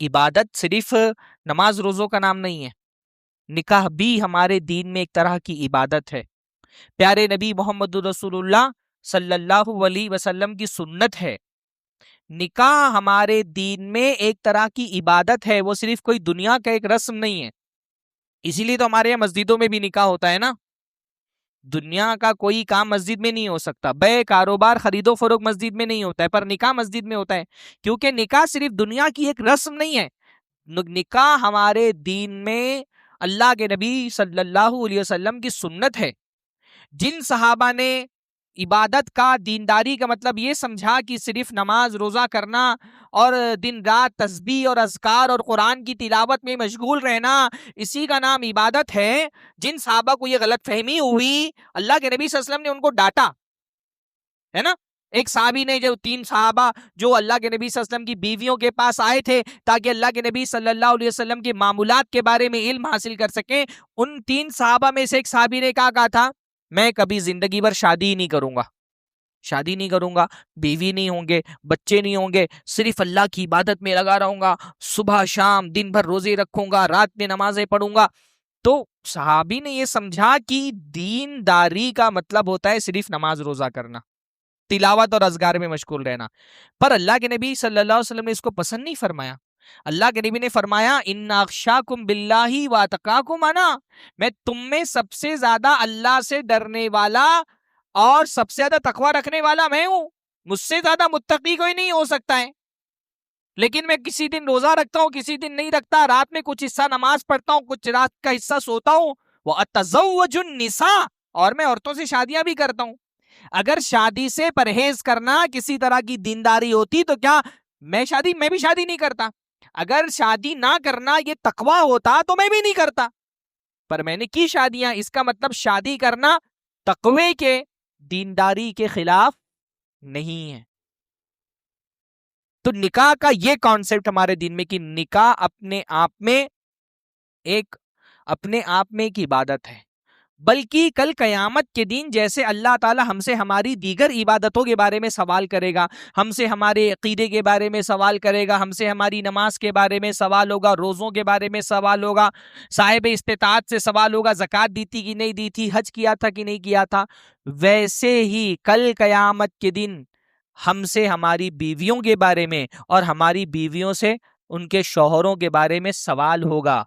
عبادت صرف نماز روزوں کا نام نہیں ہے، نکاح بھی ہمارے دین میں ایک طرح کی عبادت ہے. پیارے نبی محمد رسول اللہ صلی اللہ علیہ وسلم کی سنت ہے. نکاح ہمارے دین میں ایک طرح کی عبادت ہے، وہ صرف کوئی دنیا کا ایک رسم نہیں ہے. اسی لیے تو ہمارے یہاں مسجدوں میں بھی نکاح ہوتا ہے نا. دنیا کا کوئی کام مسجد میں نہیں ہو سکتا، بے کاروبار خرید و فروخت مسجد میں نہیں ہوتا ہے، پر نکاح مسجد میں ہوتا ہے. کیونکہ نکاح صرف دنیا کی ایک رسم نہیں ہے، نکاح ہمارے دین میں اللہ کے نبی صلی اللہ علیہ وسلم کی سنت ہے. جن صحابہ نے عبادت کا، دینداری کا مطلب یہ سمجھا کہ صرف نماز روزہ کرنا اور دن رات تسبیح اور اذکار اور قرآن کی تلاوت میں مشغول رہنا، اسی کا نام عبادت ہے، جن صحابہ کو یہ غلط فہمی ہوئی، اللہ کے نبی صلی اللہ علیہ وسلم نے ان کو ڈانٹا ہے نا. ایک صحابی نے، جو 3 صحابہ جو اللہ کے نبی صلی اللہ علیہ وسلم کی بیویوں کے پاس آئے تھے تاکہ اللہ کے نبی صلی اللہ علیہ وسلم کے معمولات کے بارے میں علم حاصل کر سکیں، ان 3 صحابہ میں سے ایک صحابی نے کہا تھا میں کبھی زندگی بھر شادی ہی نہیں کروں گا، شادی نہیں کروں گا، بیوی نہیں ہوں گے، بچے نہیں ہوں گے، صرف اللہ کی عبادت میں لگا رہوں گا، صبح شام دن بھر روزے رکھوں گا، رات میں نمازیں پڑھوں گا. تو صحابی نے یہ سمجھا کہ دین داری کا مطلب ہوتا ہے صرف نماز روزہ کرنا، تلاوت اور اذکار میں مشغول رہنا. پر اللہ کے نبی صلی اللہ علیہ وسلم نے اس کو پسند نہیں فرمایا. اللہ کے نبی نے فرمایا ان اخشاکم باللہ واتقاکم انا، میں تم میں سب سے زیادہ اللہ سے ڈرنے والا اور سب سے زیادہ تقوی رکھنے والا میں ہوں، مجھ سے زیادہ متقی کوئی نہیں ہو سکتا ہے. لیکن میں کسی دن روزہ رکھتا ہوں، کسی دن نہیں رکھتا، رات میں کچھ حصہ نماز پڑھتا ہوں، کچھ رات کا حصہ سوتا ہوں. وَأَتَزَوَّجُ النِّسَاءَ، اور میں عورتوں سے شادیاں بھی کرتا ہوں. اگر شادی سے پرہیز کرنا کسی طرح کی دینداری ہوتی تو کیا میں بھی شادی نہیں کرتا؟ اگر شادی نہ کرنا یہ تقوی ہوتا تو میں بھی نہیں کرتا، پر میں نے کی شادیاں. اس کا مطلب شادی کرنا تقوی کے، دینداری کے خلاف نہیں ہے. تو نکاح کا یہ کانسیپٹ ہمارے دین میں کہ نکاح اپنے آپ میں ایک عبادت ہے، بلکہ کل قیامت کے دن جیسے اللہ تعالی ہم سے ہماری دیگر عبادتوں کے بارے میں سوال کرے گا، ہم سے ہمارے عقیدے کے بارے میں سوال کرے گا، ہم سے ہماری نماز کے بارے میں سوال ہوگا، روزوں کے بارے میں سوال ہوگا، صاحب استطاعت سے سوال ہوگا، زکوٰۃ دی تھی کہ نہیں دی تھی، حج کیا تھا کہ نہیں کیا تھا، ویسے ہی کل قیامت کے دن ہم سے ہماری بیویوں کے بارے میں اور ہماری بیویوں سے ان کے شوہروں کے بارے میں سوال ہوگا.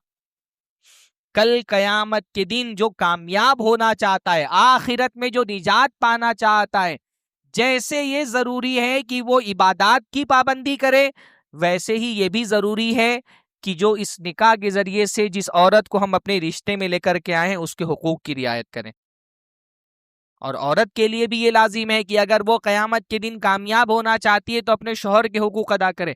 کل قیامت کے دن جو کامیاب ہونا چاہتا ہے، آخرت میں جو نجات پانا چاہتا ہے، جیسے یہ ضروری ہے کہ وہ عبادات کی پابندی کرے، ویسے ہی یہ بھی ضروری ہے کہ جو اس نکاح کے ذریعے سے جس عورت کو ہم اپنے رشتے میں لے کر کے آئے ہیں اس کے حقوق کی رعایت کریں. اور عورت کے لیے بھی یہ لازم ہے کہ اگر وہ قیامت کے دن کامیاب ہونا چاہتی ہے تو اپنے شوہر کے حقوق ادا کرے.